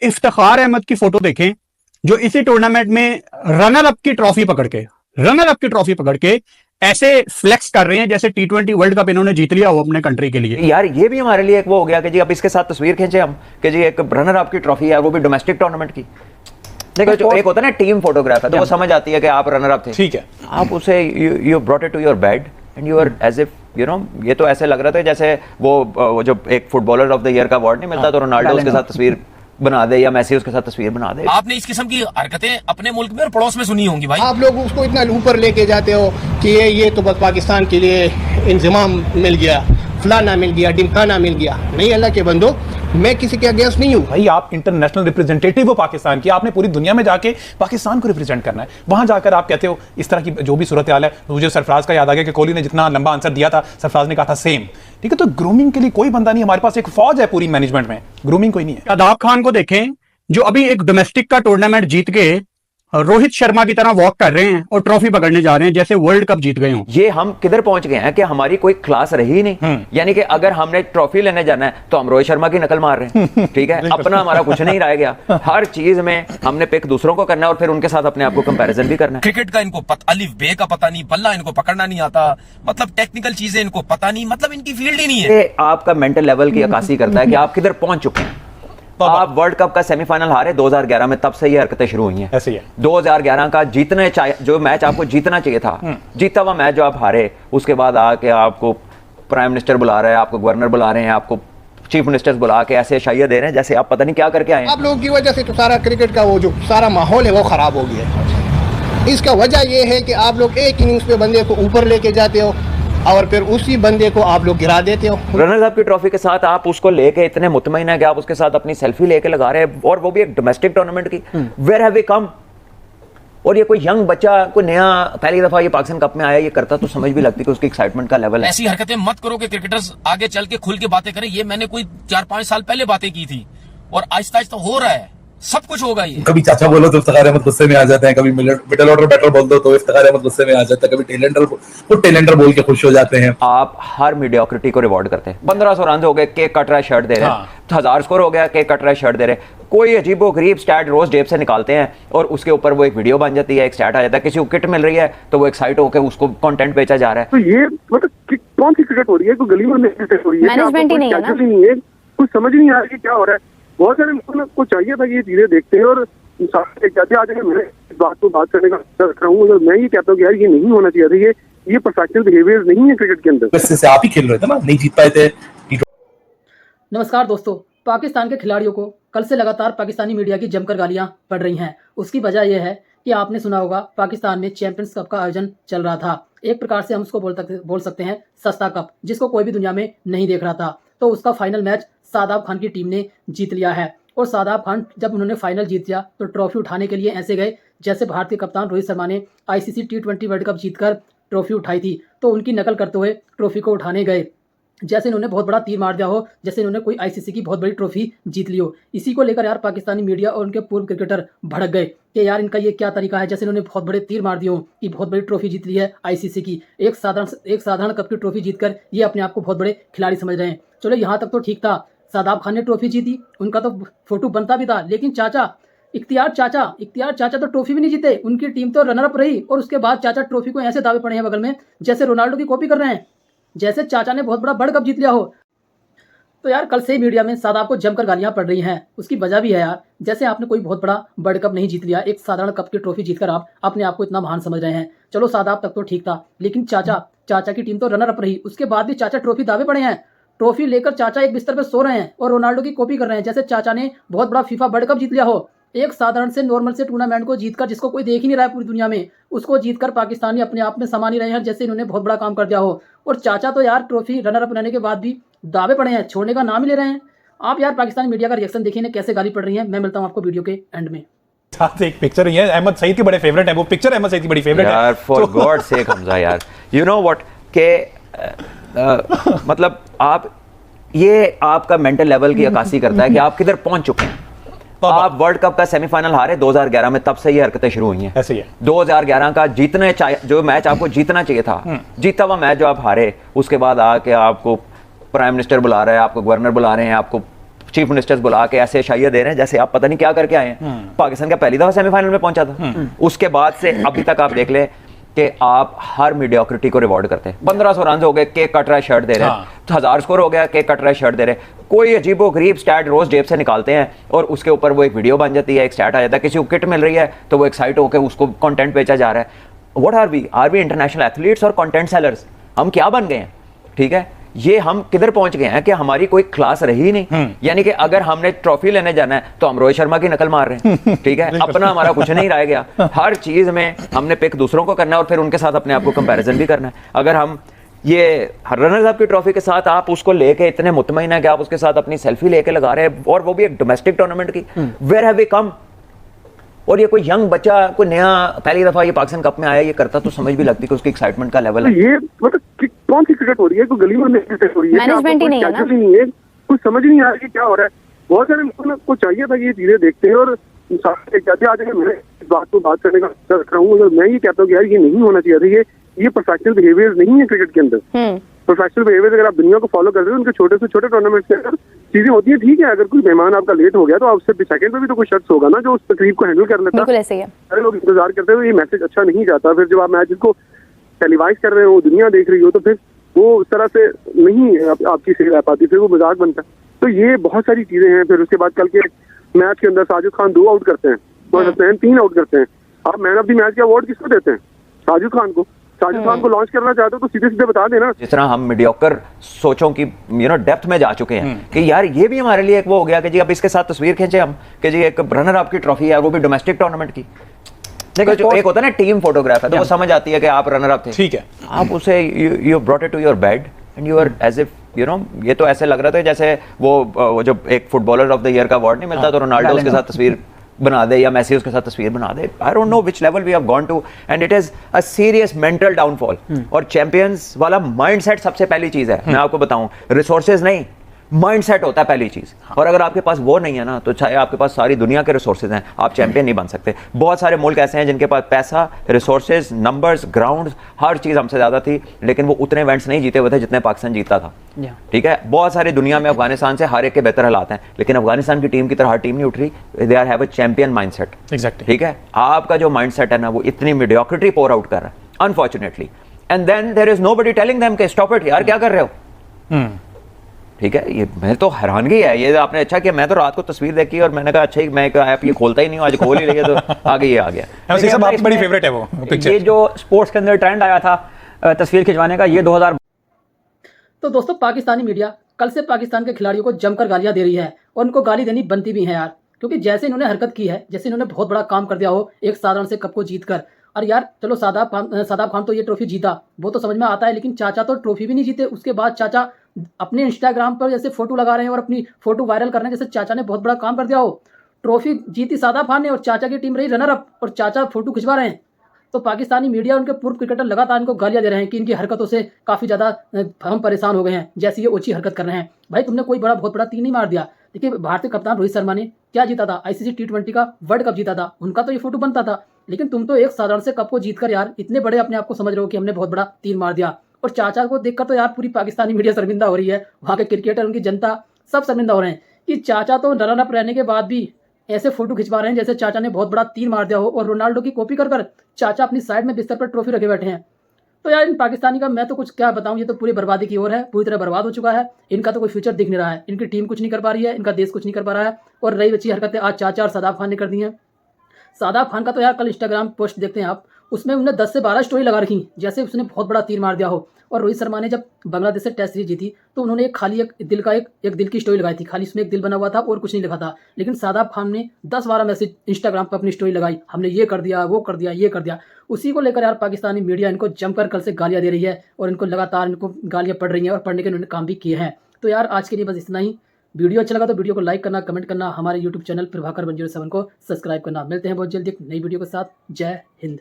इफ्तिखार अहमद की फोटो देखें, जो इसी टूर्नामेंट में रनर अप की ट्रॉफी पकड़ के ऐसे फ्लेक्स कर रहे हैं जैसे T20 वर्ल्ड कप इन्होंने जीत लिया हो अपने कंट्री के लिए। यार ये भी हमारे लिए एक वो हो गया कि जी अब इसके साथ तस्वीर खींचे हम कि जी एक रनर अप की ट्रॉफी है, वो भी डोमेस्टिक टूर्नामेंट की। देखो जो एक होता है ना टीम फोटोग्राफ है, तो वो समझ आती है कि आप रनर अप थे, ठीक है, आप उसे you brought it to your bed and you are as if you know, ये तो ऐसे लग रहा था जैसे वो जो एक फुटबॉलर ऑफ द ईयर का अवार्ड नहीं मिलता, तो रोनाल्डो उसके साथ तस्वीर बना दे या मेसी उसके साथ तस्वीर बना दे। आपने इस किस्म की हरकतें अपने मुल्क में और पड़ोस में सुनी होंगी भाई। आप लोग उसको इतना ऊपर लेके जाते हो कि ये तो बस पाकिस्तान के लिए इंतजाम मिल गया, फलाना मिल गया, डिमकाना मिल गया। नहीं अल्लाह के बंदो, मैं किसी के अगेंस्ट नहीं हूँ भाई। आप इंटरनेशनल रिप्रेजेंटेटिव हो पाकिस्तान की, आपने पूरी दुनिया में जाके पाकिस्तान को रिप्रेजेंट करना है। वहां जाकर आप कहते हो इस तरह की जो भी सूरत हाल है। मुझे सरफराज का याद आ गया कि कोहली ने जितना लंबा आंसर दिया था, सरफराज ने कहा था सेम, ठीक है। तो ग्रूमिंग के लिए कोई बंदा नहीं, हमारे पास एक फौज है पूरी मैनेजमेंट में, ग्रूमिंग कोई नहीं है। शादाब खान को देखें, जो अभी एक डोमेस्टिक का टूर्नामेंट जीत के रोहित शर्मा की तरह वॉक कर रहे हैं और ट्रॉफी पकड़ने जा रहे हैं जैसे वर्ल्ड कप जीत गए हों। ये हम किधर पहुंच गए हैं कि हमारी कोई क्लास रही ही नहीं। यानी कि अगर हमने ट्रॉफी लेने जाना है तो हम रोहित शर्मा की नकल मार रहे हैं, ठीक है। अपना हमारा कुछ नहीं रह गया, हर चीज में हमने पिक दूसरों को करना है और फिर उनके साथ अपने आप को कंपैरिजन भी करना है। क्रिकेट का इनको अलिफ बे का पता नहीं, बल्ला इनको पकड़ना नहीं आता, मतलब टेक्निकल चीजें इनको पता नहीं, मतलब इनकी फील्ड ही नहीं है। ये आपका मेंटल लेवल की अक्कासी करता है कि आप किधर पहुंच चुके हैं। आप वर्ल्ड कप का सेमीफाइनल हारे 2011 में, तब से ये हरकतें शुरू हुई हैं। ऐसे ही है। 2011 का जीतने जो मैच आपको जीतना चाहिए था, जीता हुआ मैच जो आप हारे, उसके बाद आके आपको प्राइम मिनिस्टर बुला रहे हैं, आपको गवर्नर बुला रहे हैं, आपको चीफ मिनिस्टर्स बुला के ऐसे शाइया दे रहे हैं जैसे आप पता नहीं क्या करके आए हैं। आप लोगों की वजह से तो सारा क्रिकेट का वो जो सारा माहौल है वो खराब हो गया है। इसका वजह ये है कि आप लोग एक इनिंग्स पे बंदे को ऊपर लेके जाते हो और फिर उसी बंदे को आप लोग गिरा देते हो। रनर्स अप की ट्रॉफी के साथ आप उसको लेके इतने मुतमईन है कि आप उसके साथ अपनी सेल्फी लेके लगा रहे हैं, और वो भी एक डोमेस्टिक टूर्नामेंट की। Where have we come? और ये कोई यंग बच्चा, कोई नया पहली दफा ये पाकिस्तान कप में आया, ये करता तो समझ भी लगती कि उसकी एक्साइटमेंट का लेवल है। ऐसी हरकतें मत करो कि क्रिकेटर्स आगे चल के खुल के बातें करें। ये मैंने कोई 4-5 साल पहले बातें की थी और आहिस्ता आहिस्ता हो रहा है, सब कुछ होगा। ये कभी चाचा बोलो तो इफ्तिखार अहमद गुस्से में आ जाते हैं, कभी मिडिल ऑर्डर बैटर बोल दो तो इफ्तिखार अहमद गुस्से में आ जाता है, कभी टेलेंडर बोल के खुश हो जाते हैं। आप हर मीडियोक्रिटी को रिवॉर्ड करते हैं। 1500 रन हो गए, केक कट रहा है, शर्ट दे रहे हैं। 1000 स्कोर हो गया, केक कट रहा है, शर्ट दे रहे हैं। कोई अजीबो गरीब स्टैट रोज जेब से निकालते हैं और उसके ऊपर वो एक वीडियो बन जाती है, एक स्टैट आ जाता है। किसी को किट मिल रही है तो वो एक्साइट होकर उसको कंटेंट बेचा जा रहा है। तो ये मतलब कौन सी क्रिकेट हो रही है? कोई गली में क्रिकेट हो रही है, मैनेजमेंट ही नहीं है ना, कुछ समझ नहीं आ रहा कि क्या हो रहा है। बहुत सारे लोगों को चाहिए था कि ये चीजें देखते हैं और कहते हैं। आज मैं इस बात को बात करने का रख रहा हूँ, मैं ये कहता हूँ कि यार ये नहीं होना चाहिए था, ये प्रोफेशनल बिहेवियर नहीं है क्रिकेट के अंदर। वैसे आप ही खेल रहे थे ना, नहीं जीत पाए थे। नमस्कार दोस्तों, पाकिस्तान के खिलाड़ियों को कल से लगातार पाकिस्तानी मीडिया की जमकर गालियां पड़ रही हैं। उसकी वजह यह है कि आपने सुना होगा पाकिस्तान में चैंपियंस कप का आयोजन चल रहा था। एक प्रकार से हम उसको बोल सकते हैं सस्ता कप, जिसको कोई भी दुनिया में नहीं देख रहा था। तो उसका फाइनल मैच शादाब खान की टीम ने जीत लिया है। और शादाब खान जब उन्होंने फाइनल जीत लिया तो ट्रॉफी उठाने के लिए ऐसे गए जैसे भारतीय कप्तान रोहित शर्मा ने ICC T20 वर्ल्ड कप जीतकर ट्रॉफी उठाई थी। तो उनकी नकल करते हुए ट्रॉफी को उठाने गए, जैसे इन्होंने बहुत बड़ा तीर मार दिया हो, जैसे इन्होंने कोई ICC की बहुत बड़ी ट्रॉफी जीत ली हो। इसी को लेकर यार पाकिस्तानी मीडिया और उनके पूर्व क्रिकेटर भड़क गए कि यार इनका ये क्या तरीका है, जैसे इन्होंने बहुत बड़े तीर मार दिए हो कि बहुत बड़ी ट्रॉफी जीत ली है ICC की। एक साधारण कप की ट्रॉफी जीतकर ये अपने आप को बहुत बड़े खिलाड़ी समझ रहे हैं। चलो यहाँ तक तो ठीक था, शादाब खान ने ट्रॉफी जीती, उनका तो फोटो बनता भी था। लेकिन इख्तियार चाचा तो ट्रॉफी भी नहीं जीते, उनकी टीम तो रनर अप रही। और उसके बाद चाचा ट्रॉफी को ऐसे दावे पड़े हैं बगल में जैसे रोनाल्डो की कॉपी कर रहे हैं, जैसे चाचा ने बहुत बड़ा वर्ल्ड कप जीत लिया हो। तो यार कल से मीडिया में शादाब को जमकर गालियां पड़ रही हैं। उसकी वजह भी है यार, जैसे आपने कोई बहुत बड़ा वर्ल्ड कप नहीं जीत लिया, एक साधारण कप की ट्रॉफी जीतकर आप अपने आप को इतना महान समझ रहे हैं। चलो शादाब तक तो ठीक था, लेकिन चाचा की टीम तो रनर अप रही। उसके बाद भी चाचा ट्रॉफी दावे पड़े हैं। ट्रॉफी लेकर चाचा एक बिस्तर पर सो रहे हैं और रोनाल्डो की कॉपी कर रहे हैं, जैसे चाचा ने बहुत बड़ा फीफा वर्ल्ड कप जीत लिया हो। एक साधारण से नॉर्मल से टूर्नामेंट को जीतकर, जिसको कोई देख ही नहीं रहा है पूरी दुनिया में, उसको जीतकर पाकिस्तानी अपने आप में समा नहीं रहे हैं, जैसे इन्होंने बहुत बड़ा काम कर दिया हो। और चाचा तो यार ट्रॉफी रनर अप रहने के बाद भी दावे पड़े हैं, छोड़ने का नाम ही ले रहे हैं। आप यार पाकिस्तानी मीडिया का रिएक्शन देखिए ना, कैसे गाली पड़ रही है। मैं मिलता हूँ आपको वीडियो के एंड में। साथ एक पिक्चर है, अहमद सईद की बड़े फेवरेट है वो पिक्चर, अहमद सईद की बड़ी फेवरेट है यार। फॉर गॉड सेक हमजा यार, यू नो व्हाट के मतलब आप, ये आपका मेंटल लेवल की अक्कासी करता है कि आप किधर पहुंच चुके हैं। आप वर्ल्ड कप का सेमीफाइनल हारे 2011 में, तब से ये हरकतें शुरू हुई हैं। ऐसे ही है। 2011 का जो मैच आपको जीतना चाहिए था, जीता हुआ मैच जो आप हारे, उसके बाद आके आपको प्राइम मिनिस्टर बुला रहे हैं, आपको गवर्नर बुला रहे हैं, आपको चीफ मिनिस्टर्स बुला के ऐसे शाइया दे रहे हैं जैसे आप पता नहीं क्या करके आए हैं। पाकिस्तान का पहली दफा सेमीफाइनल में पहुंचा था, उसके बाद से अभी तक आप देख ले कि आप हर मीडियोक्रिटी को रिवॉर्ड करते हैं। 1500 रन हो गए, केक कट रहा है, शर्ट दे रहे हैं। 1000 स्कोर हो गया, केक कट रहा है, शर्ट दे रहे हैं। कोई अजीबो गरीब स्टैट रोज जेब से निकालते हैं और उसके ऊपर वो एक वीडियो बन जाती है, एक स्टैट आ जाता है। किसी को किट मिल रही है तो वो एक्साइट होकर उसको कंटेंट बेचा जा रहा है। What are we international athletes और कंटेंट सेलर्स? हम क्या बन गए हैं? ठीक है, ये हम किधर पहुंच गए हैं कि हमारी कोई क्लास रही ही नहीं। यानी कि अगर हमने ट्रॉफी लेने जाना है तो हम रोहित शर्मा की नकल मार रहे हैं। ठीक है, अपना हमारा कुछ नहीं रह गया। हर चीज में हमने पिक दूसरों को करना है और फिर उनके साथ अपने आप को कंपैरिजन भी करना है। अगर हम ये रनर्स अप की ट्रॉफी के साथ आप उसको लेके इतने मुतमईन है कि आप उसके साथ अपनी सेल्फी लेके लगा रहे हैं, और वो भी एक डोमेस्टिक टूर्नामेंट की, वेयर हैव वी कम? और ये कोई यंग बच्चा कोई नया पहली दफा ये पाकिस्तान कप में आया, ये करता तो समझ भी लगती कि उसकी एक्साइटमेंट का लेवल है। ये मतलब कौन सी क्रिकेट हो रही है? कोई गली में क्रिकेट हो रही है, मैनेजमेंट ही नहीं है ना, नहीं है, कुछ समझ नहीं आ रहा कि क्या हो रहा है। बहुत सारे लोगों को चाहिए था कि ये चीजें देखते हैं और कहते हैं। आज मैं इस बात को बात करने का रख रहा हूँ, मैं ये कहता हूँ कि यार ये नहीं होना चाहिए था। ये प्रोफेशनल बिहेवियर नहीं है क्रिकेट के अंदर। प्रोफेशनल बिहेवियर अगर आप दुनिया को फॉलो कर रहे हो, उनके छोटे से छोटे टूर्नामेंट के अंदर चीजें होती है। ठीक है, अगर कोई मेहमान आपका लेट हो गया तो आप उससे सेकंड पे भी तो कोई शख्स होगा ना जो उस तकलीफ को हैंडल कर लेता। बिल्कुल ऐसे ही है। सारे लोग इंतजार करते हैं, ये मैसेज अच्छा नहीं जाता। फिर जब आप मैच को टेलीवाइज कर रहे हो, दुनिया देख रही हो, तो फिर वो उस तरह से नहीं आपकी सही रह पाती, फिर वो मजाक बनता है। तो ये बहुत सारी चीजें हैं। फिर उसके बाद कल के मैच के अंदर साजिद खान 2 आउट करते हैं, मोहम्मद हसनैन 3 आउट करते हैं। आप मैन ऑफ द मैच का अवार्ड किसको देते हैं? साजिद खान को। साजिद खान को लॉन्च करना चाहते हो तो सीधे सीधे बता देना। जिस तरह हम मीडियोकर सोचों की डेप्थ में जा चुके हैं कि यार ये भी हमारे लिए एक वो हो गया कि जी अब इसके साथ तस्वीर खींचे हम कि जी एक रनर अप की ट्रॉफी है, वो भी डोमेस्टिक टूर्नामेंट की। देखो जो एक होता है ना टीम फोटोग्राफ है, तो वो समझ आती है कि आप रनर अप थे, ठीक है, आप उसे you brought it to your bed and you are as if ये तो ऐसे लग रहा था जैसे वो जब एक फुटबॉलर ऑफ द ईयर का अवार्ड नहीं मिलता तो रोनाल्डो उसके साथ तस्वीर बना दे या मेसी उसके साथ तस्वीर बना दे। I don't know which level we have gone to and it is a serious mental downfall. और चैंपियंस वाला माइंडसेट सबसे पहली चीज है। मैं आपको बताऊं, रिसोर्सेज नहीं, माइंडसेट होता है पहली चीज। और अगर आपके पास वो नहीं है ना, तो चाहे आपके पास सारी दुनिया के रिसोर्सेज हैं, आप चैंपियन नहीं बन सकते। बहुत सारे मुल्क ऐसे हैं जिनके पास पैसा, रिसोर्सेज, नंबर्स, ग्राउंड, हर चीज हमसे ज्यादा थी, लेकिन वो उतने इवेंट्स नहीं जीते हुए थे जितने पाकिस्तान जीतता था। ठीक है, बहुत सारी दुनिया में अफगानिस्तान से हर एक के बेहतर हालात हैं, लेकिन अफगानिस्तान की टीम की तरह हर टीम नहीं उठ रही। They are have a champion mindset. Exactly, ठीक है, आपका जो माइंडसेट है ना, वो इतनी मीडियोक्रिटी पोर आउट कर रहा है unfortunately, and then there is nobody telling them कि स्टॉप इट यार, क्या कर रहे हो। ठीक है, ये मैं तो हैरानगी है। ये आपने अच्छा किया, मैं तो रात को तस्वीर देखी और मैंने कहा अच्छा ही मैं ऐप ये खोलता ही नहीं हूँ, आज खोल ही लिया तो आगे ये आ गया। सब आपकी बड़ी फेवरेट है वो पिक्चर। ये जो स्पोर्ट्स के अंदर ट्रेंड आया था तस्वीर खिंचवाने का, ये 2000। तो दोस्तों, पाकिस्तानी मीडिया कल से पाकिस्तान के खिलाड़ियों को जमकर गालियां दे रही है और उनको गाली देनी बनती भी है यार, क्योंकि जैसे इन्होंने हरकत की है, जैसे इन्होंने बहुत बड़ा काम कर दिया हो एक साधारण से कप को जीतकर। और यार चलो सादाब खान तो ये ट्रॉफी जीता, वो तो समझ में आता है, लेकिन चाचा तो ट्रॉफी भी नहीं जीते। उसके बाद चाचा अपने इंस्टाग्राम पर जैसे फोटो लगा रहे हैं और अपनी फोटो वायरल कर रहे हैं, जैसे चाचा ने बहुत बड़ा काम कर दिया हो। ट्रॉफी जीती सादाब खान ने और चाचा की टीम रही रनर अप, और चाचा फोटो खिंचवा रहे हैं। तो पाकिस्तानी मीडिया, उनके पूर्व क्रिकेटर लगातार इनको गालियां दे रहे हैं कि इनकी हरकतों से काफ़ी ज़्यादा हम परेशान हो गए हैं, जैसे ये ओछी हरकत कर रहे हैं। भाई तुमने कोई बहुत बड़ा तीर नहीं मार दिया। देखिए, भारतीय कप्तान रोहित शर्मा ने क्या जीता था, ICC T20 का वर्ल्ड कप जीता था, उनका तो ये फोटो बनता था। लेकिन तुम तो एक साधारण से कप को जीतकर यार इतने बड़े अपने आप को समझ रहे हो कि हमने बहुत बड़ा तीर मार दिया। और चाचा को देखकर तो यार पूरी पाकिस्तानी मीडिया शर्मिंदा हो रही है, वहाँ के क्रिकेटर, उनकी जनता सब शर्मिंदा हो रहे हैं कि चाचा तो रनर अप रहने के बाद भी ऐसे फोटो खिंचवा रहे हैं जैसे चाचा ने बहुत बड़ा तीर मार दिया हो, और रोनाल्डो की कॉपी कर चाचा अपनी साइड में बिस्तर पर ट्रॉफी रखे बैठे हैं। तो यार इन पाकिस्तानी का मैं तो कुछ क्या बताऊं, ये तो पूरी बर्बादी की ओर है, पूरी तरह बर्बाद हो चुका है। इनका तो कोई फ्यूचर दिख नहीं रहा है, इनकी टीम कुछ नहीं कर पा रही है, इनका देश कुछ नहीं कर पा रहा है। और रही बची हरकतें आज चाचा और सादाब खान ने कर दी हैं। सादाब खान का तो यार कल इंस्टाग्राम पोस्ट देखते हैं आप, उसमें उन्होंने 10 से 12 स्टोरी लगा रखी जैसे उसने बहुत बड़ा तीर मार दिया हो। और रोहित शर्मा ने जब बांग्लादेश से टेस्ट सीरीज जीती तो उन्होंने एक दिल की स्टोरी लगाई थी, खाली उसमें एक दिल बना हुआ था और कुछ नहीं लिखा था। लेकिन सादाब खान ने 10-12 मैसेज इंस्टाग्राम पर अपनी स्टोरी लगाई, हमने ये कर दिया, वो कर दिया, ये कर दिया। उसी को लेकर यार पाकिस्तानी मीडिया इनको जमकर कल से गालियां दे रही है और इनको लगातार इनको गालियां पड़ रही हैं और पढ़ने के उन्होंने काम भी किए हैं। तो यार आज के लिए बस इतना ही। वीडियो अच्छा लगा तो वीडियो को लाइक करना, कमेंट करना, हमारे यूट्यूब चैनल प्रभाकर 107 को सब्सक्राइब करना। मिलते हैं बहुत जल्दी एक नई वीडियो के साथ। जय हिंद।